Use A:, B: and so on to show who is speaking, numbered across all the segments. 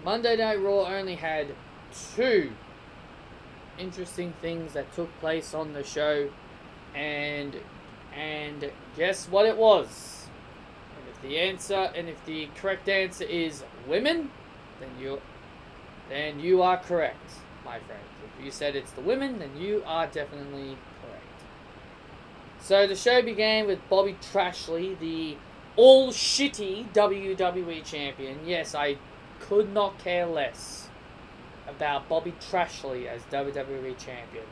A: Monday Night Raw only had 2 interesting things that took place on the show, and guess what it was? And if the correct answer is women, then you are correct, my friend. If you said it's the women, then you are definitely correct. So the show began with Bobby Trashley, the all-shitty WWE champion. Yes, I could not care less about Bobby Trashley as WWE champion.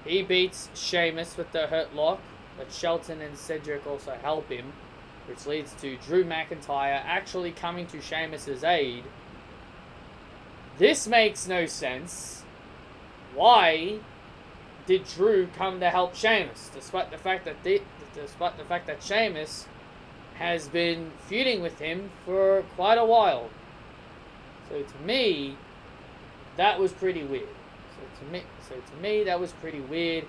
A: He beats Sheamus with the Hurt Lock, but Shelton and Cedric also help him, which leads to Drew McIntyre actually coming to Sheamus' aid. This makes no sense. Why did Drew come to help Sheamus, despite the fact that Sheamus has been feuding with him for quite a while? So to me, that was pretty weird. So to me, that was pretty weird,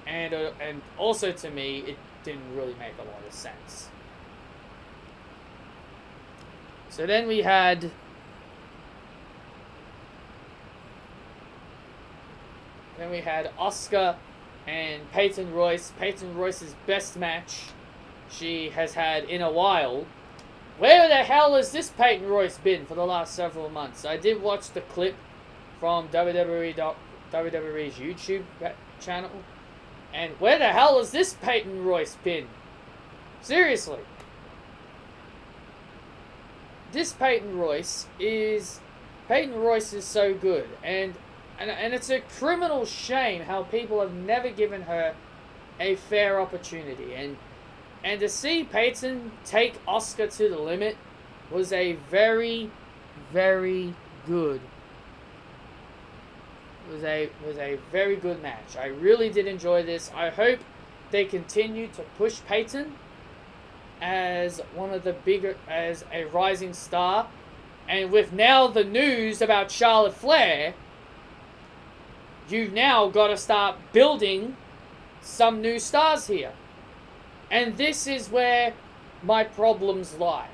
A: and also to me, it didn't really make a lot of sense. So then we had Asuka and Peyton Royce. Peyton Royce's best match she has had in a while. Where the hell has this Peyton Royce been for the last several months? I did watch the clip from WWE's YouTube channel, and where the hell has this Peyton Royce been? Seriously. This Peyton Royce is so good, and it's a criminal shame how people have never given her a fair opportunity, and to see Peyton take Asuka to the limit was a very, very good. Was a very good match. I really did enjoy this. I hope they continue to push Peyton as as a rising star, and with now the news about Charlotte Flair, you've now got to start building some new stars here. And this is where my problems lie.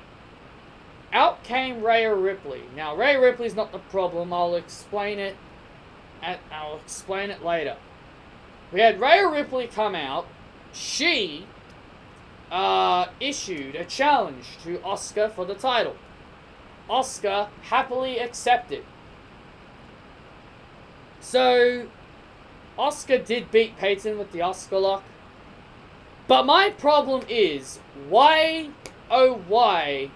A: Out came Rhea Ripley. Now, Rhea Ripley's not the problem. I'll explain it later. We had Rhea Ripley come out. She issued a challenge to Asuka for the title. Asuka happily accepted. So, Asuka did beat Peyton with the Asuka lock. But my problem is, why, oh why,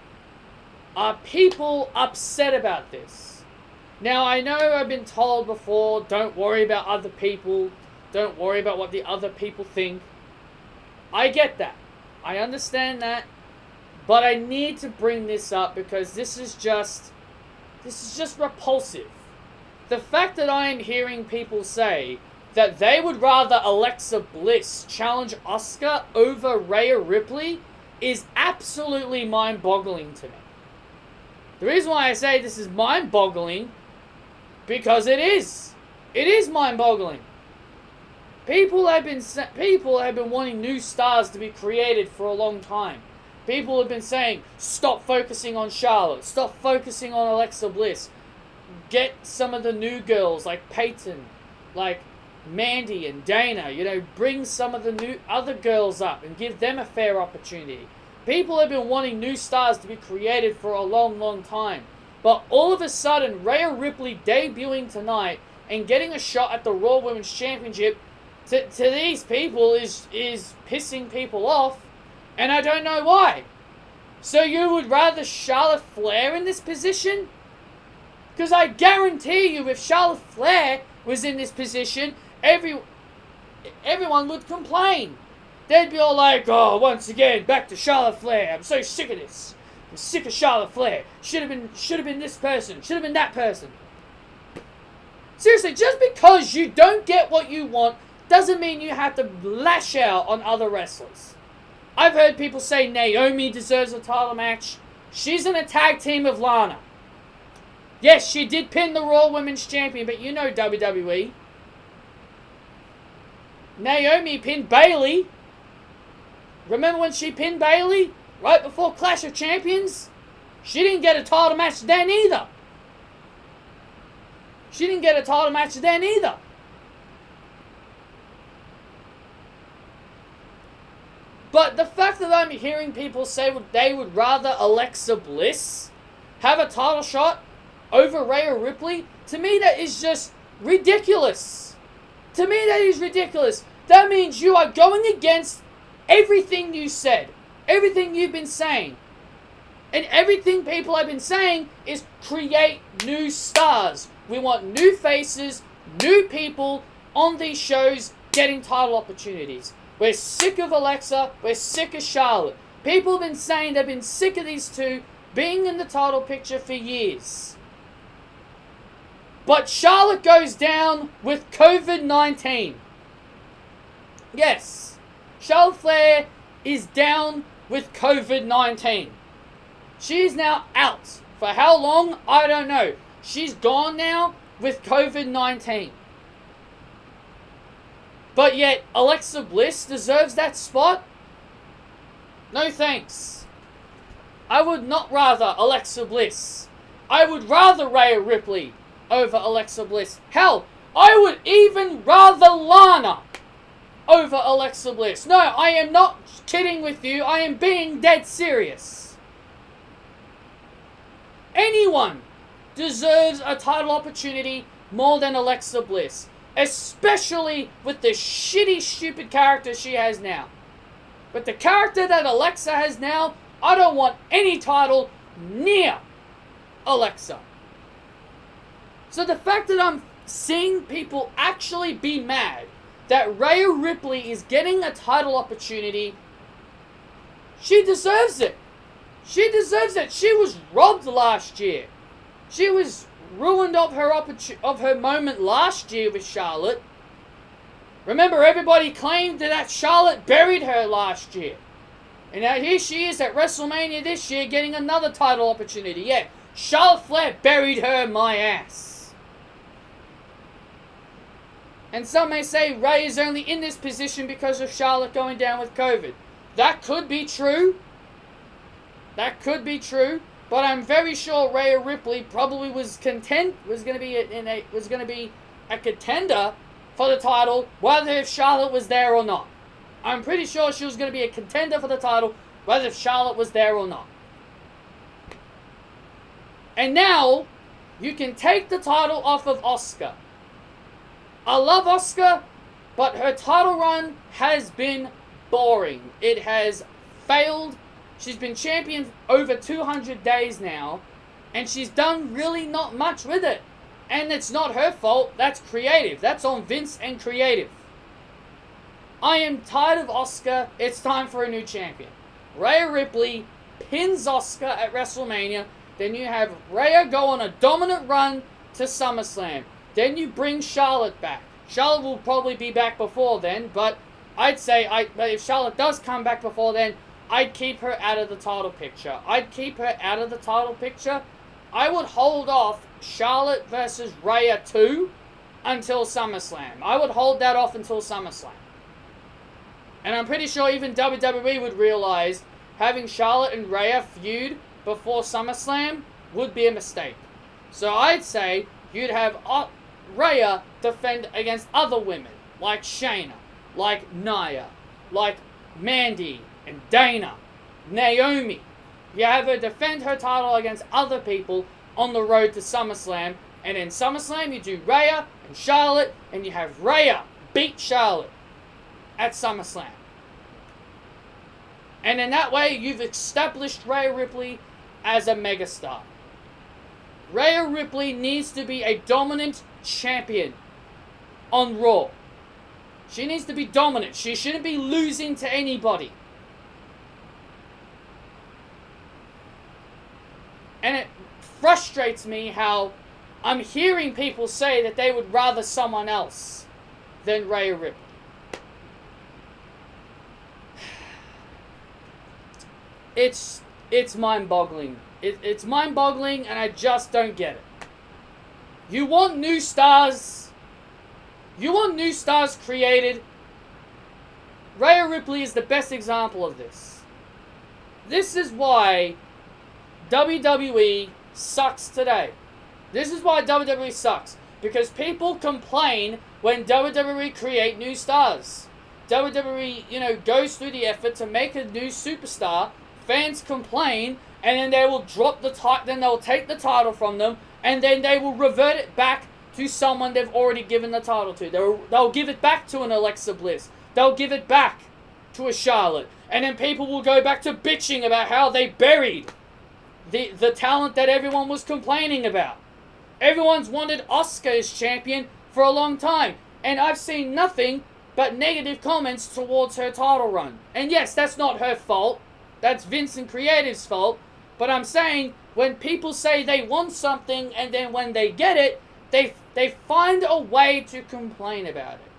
A: are people upset about this? Now, I know I've been told before, don't worry about other people, don't worry about what the other people think. I get that. I understand that. But I need to bring this up because this is just repulsive. The fact that I am hearing people say that they would rather Alexa Bliss challenge Asuka over Rhea Ripley is absolutely mind-boggling to me. The reason why I say this is mind-boggling, because it is. It is mind-boggling. People have been wanting new stars to be created for a long time. People have been saying, stop focusing on Charlotte, stop focusing on Alexa Bliss. Get some of the new girls like Peyton, like Mandy and Dana, bring some of the new other girls up and give them a fair opportunity. People have been wanting new stars to be created for a long, long time. But all of a sudden, Rhea Ripley debuting tonight and getting a shot at the Raw Women's Championship to these people is pissing people off, and I don't know why. So you would rather Charlotte Flair in this position? Because I guarantee you, if Charlotte Flair was in this position, everyone would complain. They'd be all like, oh, once again, back to Charlotte Flair. I'm so sick of this. I'm sick of Charlotte Flair. Should have been this person. Should have been that person. Seriously, just because you don't get what you want doesn't mean you have to lash out on other wrestlers. I've heard people say Naomi deserves a title match. She's in a tag team with Lana. Yes, she did pin the Raw Women's Champion, but you know WWE. Naomi pinned Bayley. Remember when she pinned Bayley? Right before Clash of Champions? She didn't get a title match then either. She didn't get a title match then either. But the fact that I'm hearing people say they would rather Alexa Bliss have a title shot over Rhea Ripley, to me that is just ridiculous. To me that is ridiculous. That means you are going against everything you said. Everything you've been saying. And everything people have been saying is create new stars. We want new faces, new people on these shows getting title opportunities. We're sick of Alexa. We're sick of Charlotte. People have been saying they've been sick of these two being in the title picture for years. But Charlotte goes down with COVID-19. Yes, Charlotte Flair is down with COVID-19. She is now out. For how long? I don't know. She's gone now with COVID-19. But yet, Alexa Bliss deserves that spot? No thanks. I would not rather Alexa Bliss. I would rather Rhea Ripley over Alexa Bliss. Hell, I would even rather Lana over Alexa Bliss. No, I am not kidding with you. I am being dead serious. Anyone deserves a title opportunity more than Alexa Bliss. Especially with the shitty, stupid character she has now. With the character that Alexa has now, I don't want any title near Alexa. So the fact that I'm seeing people actually be mad that Rhea Ripley is getting a title opportunity, she deserves it. She deserves it. She was robbed last year. She was ruined of her moment last year with Charlotte. Remember, everybody claimed that Charlotte buried her last year. And now here she is at WrestleMania this year getting another title opportunity. Yeah, Charlotte Flair buried her my ass. And some may say Ray is only in this position because of Charlotte going down with COVID. That could be true. That could be true. But I'm very sure Rhea Ripley probably was going to be a contender for the title, whether if Charlotte was there or not. I'm pretty sure she was going to be a contender for the title, whether if Charlotte was there or not. And now, you can take the title off of Asuka. I love Asuka, but her title run has been boring. It has failed. She's been champion over 200 days now, and she's done really not much with it. And it's not her fault, that's creative. That's on Vince and creative. I am tired of Asuka, it's time for a new champion. Rhea Ripley pins Asuka at WrestleMania, then you have Rhea go on a dominant run to SummerSlam. Then you bring Charlotte back. Charlotte will probably be back before then, but I'd say if Charlotte does come back before then, I'd keep her out of the title picture. I would hold off Charlotte versus Rhea 2 until SummerSlam. I would hold that off until SummerSlam. And I'm pretty sure even WWE would realize having Charlotte and Rhea feud before SummerSlam would be a mistake. So I'd say you'd have Rhea defend against other women, like Shayna, like Nia, like Mandy, and Dana, Naomi. You have her defend her title against other people on the road to SummerSlam. And in SummerSlam, you do Rhea and Charlotte, and you have Rhea beat Charlotte at SummerSlam. And in that way, you've established Rhea Ripley as a megastar. Rhea Ripley needs to be a dominant champion on Raw. She needs to be dominant. She shouldn't be losing to anybody. And it frustrates me how I'm hearing people say that they would rather someone else than Rhea Ripley. It's mind-boggling. It's mind-boggling, and I just don't get it. You want new stars. You want new stars created. Rhea Ripley is the best example of this. This is why WWE sucks today. This is why WWE sucks. Because people complain when WWE create new stars. WWE, goes through the effort to make a new superstar. Fans complain, and then they will drop the title. Then they'll take the title from them, and then they will revert it back to someone they've already given the title to. They'll give it back to an Alexa Bliss. They'll give it back to a Charlotte, and then people will go back to bitching about how they buried the talent that everyone was complaining about. Everyone's wanted Asuka as champion for a long time, and I've seen nothing but negative comments towards her title run. And yes, that's not her fault. That's Vince and Creative's fault. But I'm saying, when people say they want something, and then when they get it, they find a way to complain about it.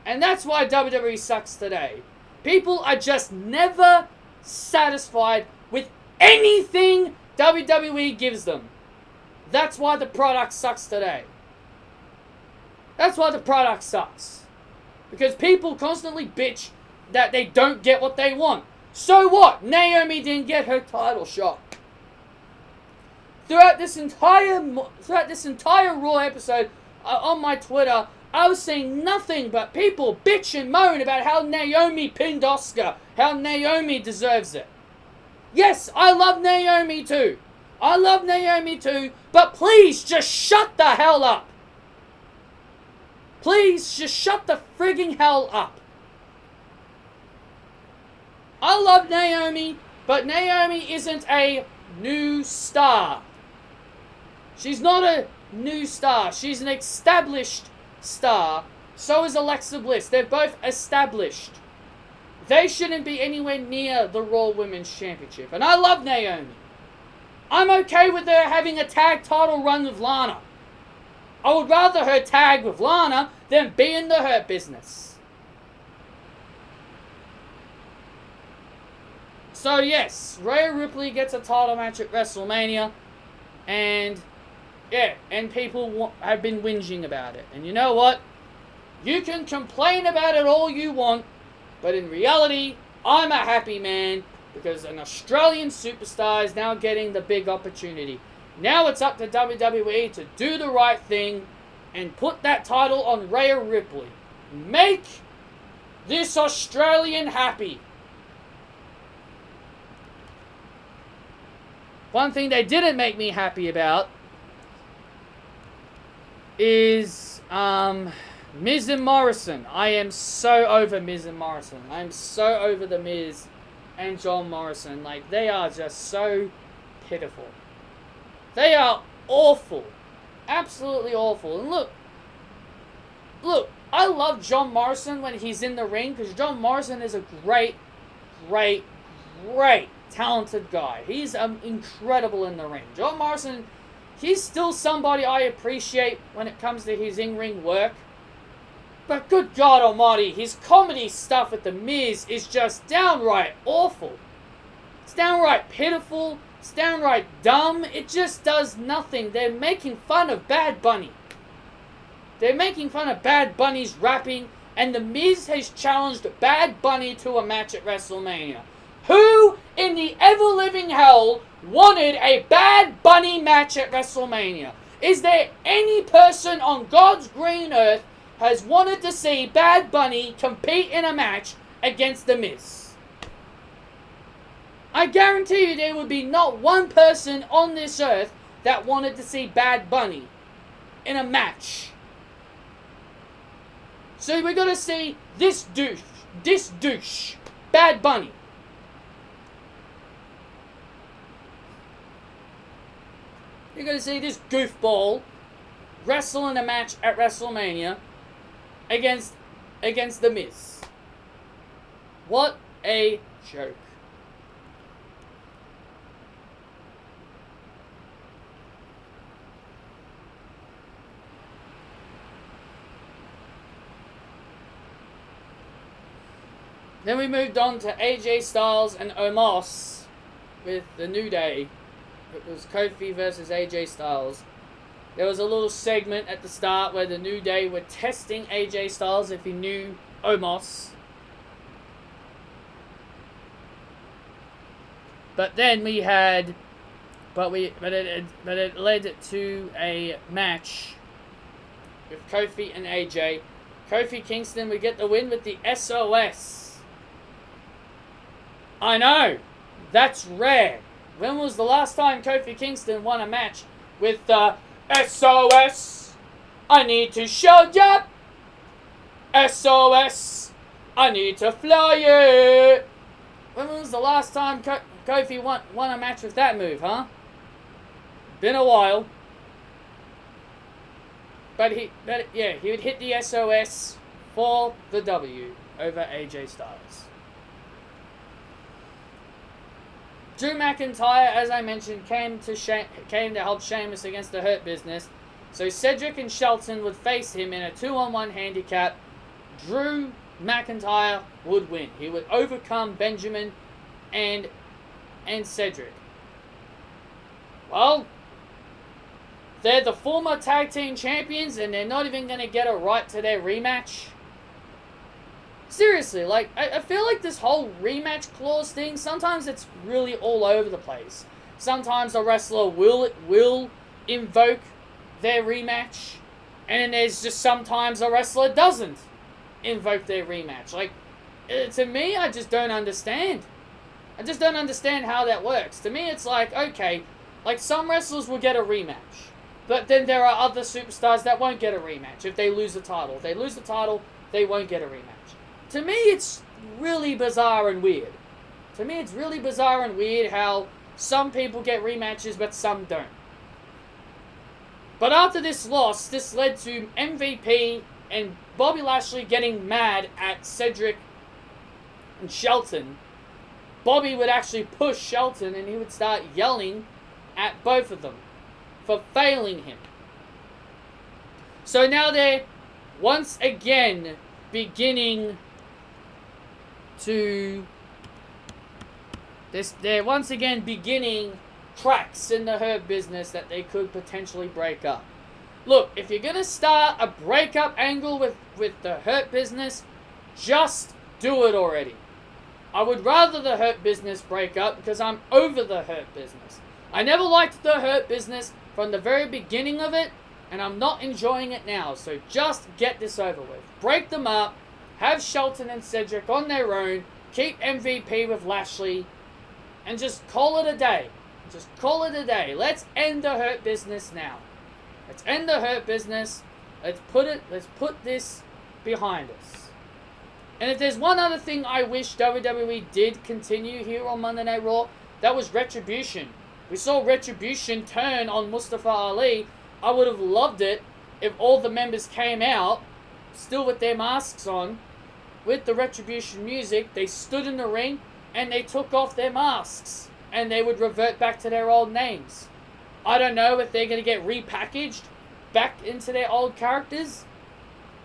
A: And that's why WWE sucks today. People are just never satisfied with anything WWE gives them. That's why the product sucks today. That's why the product sucks. Because people constantly bitch that they don't get what they want. So what? Naomi didn't get her title shot. Throughout this entire Raw episode on my Twitter, I was seeing nothing but people bitch and moan about how Naomi pinned Asuka, how Naomi deserves it. Yes, I love Naomi too. But please just shut the hell up. Please just shut the frigging hell up. I love Naomi, but Naomi isn't a new star. She's not a new star. She's an established star. So is Alexa Bliss. They're both established. They shouldn't be anywhere near the Raw Women's Championship. And I love Naomi. I'm okay with her having a tag title run with Lana. I would rather her tag with Lana than be in the Hurt Business. So yes, Rhea Ripley gets a title match at WrestleMania. And people have been whinging about it. And you know what? You can complain about it all you want, but in reality, I'm a happy man because an Australian superstar is now getting the big opportunity. Now it's up to WWE to do the right thing and put that title on Rhea Ripley. Make this Australian happy. One thing they didn't make me happy about is Miz and Morrison. I am so over Miz and Morrison. I am so over the Miz and John Morrison. Like, they are just so pitiful. They are awful. Absolutely awful. And look, I love John Morrison when he's in the ring, because John Morrison is a great talented guy. He's incredible in the ring. John Morrison, he's still somebody I appreciate when it comes to his in-ring work. But good God almighty, his comedy stuff with The Miz is just downright awful. It's downright pitiful. It's downright dumb. It just does nothing. They're making fun of Bad Bunny. They're making fun of Bad Bunny's rapping, and The Miz has challenged Bad Bunny to a match at WrestleMania. Who in the ever-living hell wanted a Bad Bunny match at WrestleMania? Is there any person on God's green earth has wanted to see Bad Bunny compete in a match against The Miz? I guarantee you there would be not one person on this earth that wanted to see Bad Bunny in a match. So we're going to see this douche, Bad Bunny. You're going to see this goofball wrestle in a match at WrestleMania against The Miz. What a joke. Then we moved on to AJ Styles and Omos with the New Day. It was Kofi versus AJ Styles. There was a little segment at the start where the New Day were testing AJ Styles if he knew Omos. But then we had, but it led to a match with Kofi and AJ. Kofi Kingston would get the win with the SOS. I know, that's rare. When was the last time Kofi Kingston won a match with the SOS? I need to show ya. SOS. I need to fly it. When was the last time Kofi won a match with that move, huh? Been a while. But he would hit the SOS for the W over AJ Styles. Drew McIntyre, as I mentioned, came to help Sheamus against the Hurt Business. So Cedric and Shelton would face him in a 2-on-1 handicap. Drew McIntyre would win. He would overcome Benjamin and Cedric. Well, they're the former tag team champions and they're not even going to get a right to their rematch. Seriously, like, I feel like this whole rematch clause thing, sometimes it's really all over the place. Sometimes a wrestler will invoke their rematch, and then there's just sometimes a wrestler doesn't invoke their rematch. Like, to me, I just don't understand. I just don't understand how that works. To me, it's like, okay, like some wrestlers will get a rematch, but then there are other superstars that won't get a rematch if they lose the title. If they lose the title, they won't get a rematch. To me, it's really bizarre and weird. To me, it's really bizarre and weird how some people get rematches, but some don't. But after this loss, this led to MVP and Bobby Lashley getting mad at Cedric and Shelton. Bobby would actually push Shelton and he would start yelling at both of them for failing him. So now they're once again beginning cracks in the Hurt Business that they could potentially break up. Look, if you're going to start a breakup angle with the Hurt Business, just do it already. I would rather the Hurt Business break up because I'm over the Hurt Business. I never liked the Hurt Business from the very beginning of it, and I'm not enjoying it now. So just get this over with. Break them up, have Shelton and Cedric on their own, keep MVP with Lashley, and just call it a day. Just call it a day. Let's end the Hurt Business now. Let's end the Hurt Business. Let's put this behind us. And if there's one other thing I wish WWE did continue here on Monday Night Raw, that was Retribution. We saw Retribution turn on Mustafa Ali. I would have loved it if all the members came out, still with their masks on, with the Retribution music. They stood in the ring and they took off their masks. And they would revert back to their old names. I don't know if they're going to get repackaged back into their old characters,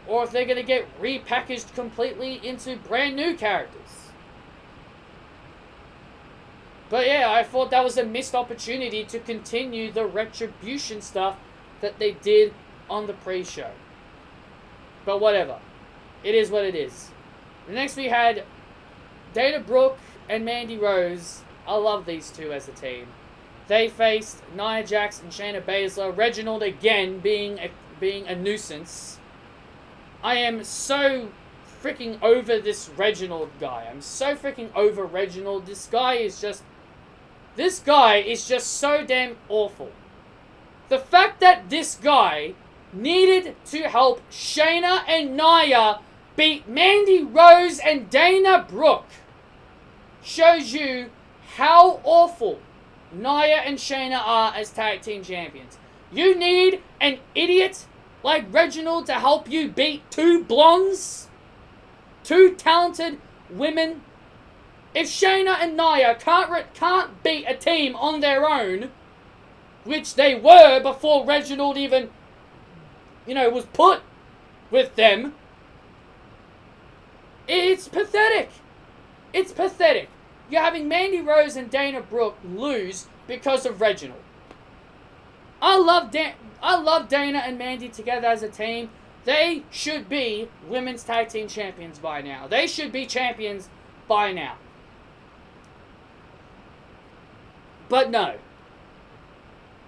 A: or if they're going to get repackaged completely into brand new characters. But yeah, I thought that was a missed opportunity to continue the Retribution stuff that they did on the pre-show. But whatever. It is what it is. Next we had Dana Brooke and Mandy Rose. I love these two as a team. They faced Nia Jax and Shayna Baszler. Reginald again being a nuisance. I am so freaking over this Reginald guy. I'm so freaking over Reginald. This guy is just so damn awful. The fact that this guy needed to help Shayna and Nia beat Mandy Rose and Dana Brooke shows you how awful Nia and Shayna are as tag team champions. You need an idiot like Reginald to help you beat two blondes? Two talented women? If Shayna and Nia can't beat a team on their own, which they were before Reginald even, was put with them, it's pathetic. It's pathetic. You're having Mandy Rose and Dana Brooke lose because of Reginald. I love Dana and Mandy together as a team. They should be women's tag team champions by now. They should be champions by now. But no,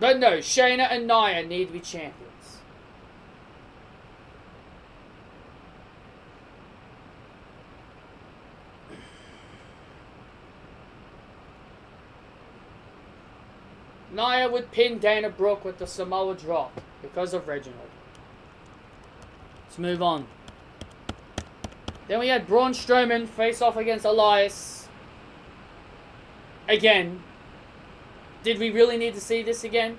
A: Shayna and Nia need to be champions. Nia would pin Dana Brooke with the Samoa drop because of Reginald. Let's move on. Then we had Braun Strowman face off against Elias. Again. Did we really need to see this again?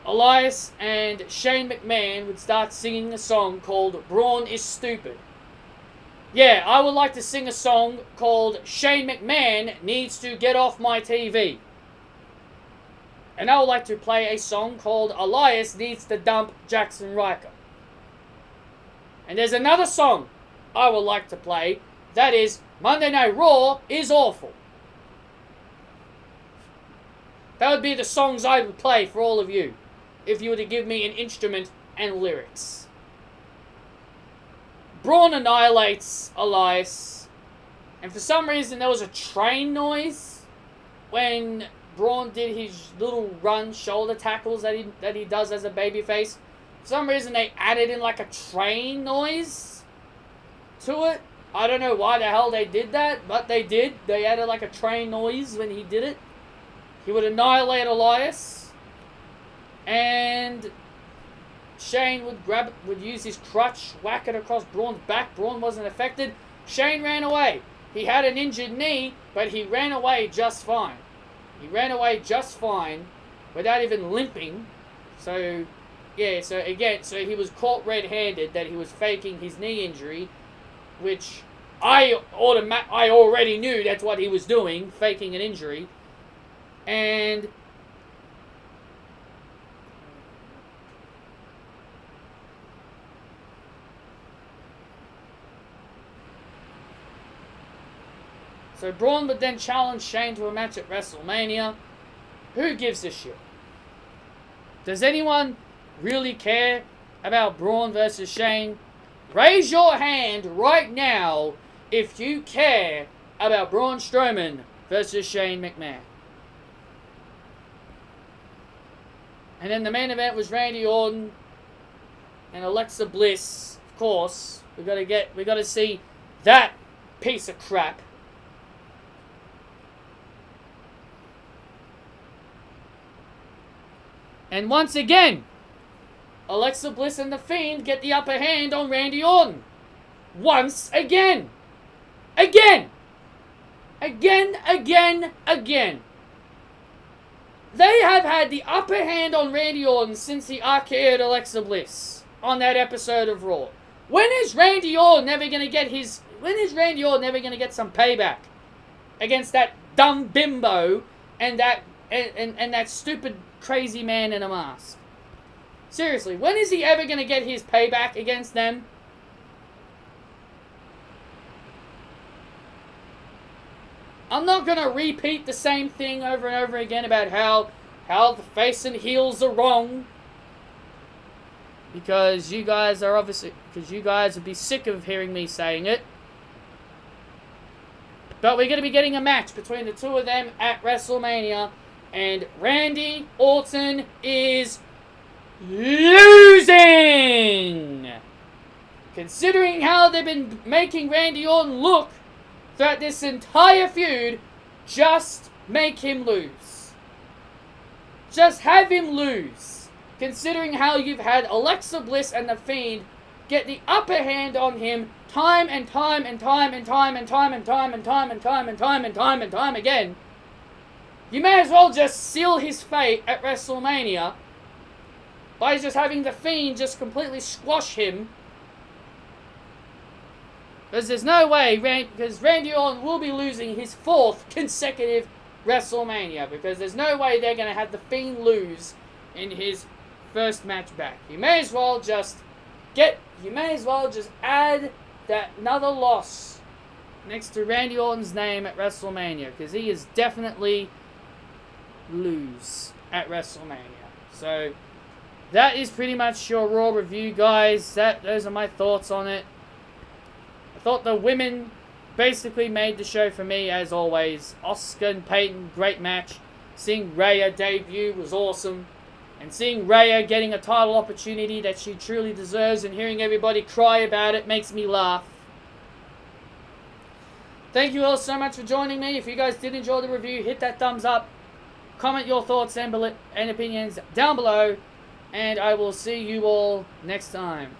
A: Elias and Shane McMahon would start singing a song called Braun is Stupid. Yeah, I would like to sing a song called Shane McMahon Needs to Get Off My TV. And I would like to play a song called Elias Needs to Dump Jackson Riker. And there's another song I would like to play. That is Monday Night Raw is Awful. That would be the songs I would play for all of you if you were to give me an instrument and lyrics. Braun annihilates Elias. And for some reason there was a train noise when Braun did his little run shoulder tackles that he does as a babyface. For some reason they added in like a train noise to it. I don't know why the hell they did that, but they did. They added like a train noise when he did it. He would annihilate Elias. And Shane would use his crutch, whack it across Braun's back. Braun wasn't affected. Shane ran away. He had an injured knee, but he ran away just fine. He ran away just fine without even limping. So, yeah, so he was caught red-handed that he was faking his knee injury, which I already knew that's what he was doing, faking an injury. And so Braun would then challenge Shane to a match at WrestleMania. Who gives a shit? Does anyone really care about Braun versus Shane? Raise your hand right now if you care about Braun Strowman versus Shane McMahon. And then the main event was Randy Orton and Alexa Bliss. Of course, we gotta see that piece of crap. And once again, Alexa Bliss and The Fiend get the upper hand on Randy Orton. Once again. Again. They have had the upper hand on Randy Orton since he RKO'd Alexa Bliss on that episode of Raw. When is Randy Orton never gonna get some payback against that dumb bimbo and that stupid crazy man in a mask? Seriously, when is he ever gonna get his payback against them? I'm not going to repeat the same thing over and over again about how the face and heels are wrong. Because you guys would be sick of hearing me saying it. But we're going to be getting a match between the two of them at WrestleMania. And Randy Orton is losing! Considering how they've been making Randy Orton look throughout this entire feud, just make him lose. Just have him lose. Considering how you've had Alexa Bliss and The Fiend get the upper hand on him time and time again, you may as well just seal his fate at WrestleMania by just having The Fiend just completely squash him. Because there's no way, because Randy Orton will be losing his 4th consecutive WrestleMania. Because there's no way they're going to have The Fiend lose in his first match back. You may as well just add that another loss next to Randy Orton's name at WrestleMania. Because he is definitely lose at WrestleMania. So, that is pretty much your Raw review, guys. Those are my thoughts on it. I thought the women basically made the show for me, as always. Asuka and Peyton, great match. Seeing Rhea debut was awesome. And seeing Rhea getting a title opportunity that she truly deserves and hearing everybody cry about it makes me laugh. Thank you all so much for joining me. If you guys did enjoy the review, hit that thumbs up. Comment your thoughts and opinions down below, and I will see you all next time.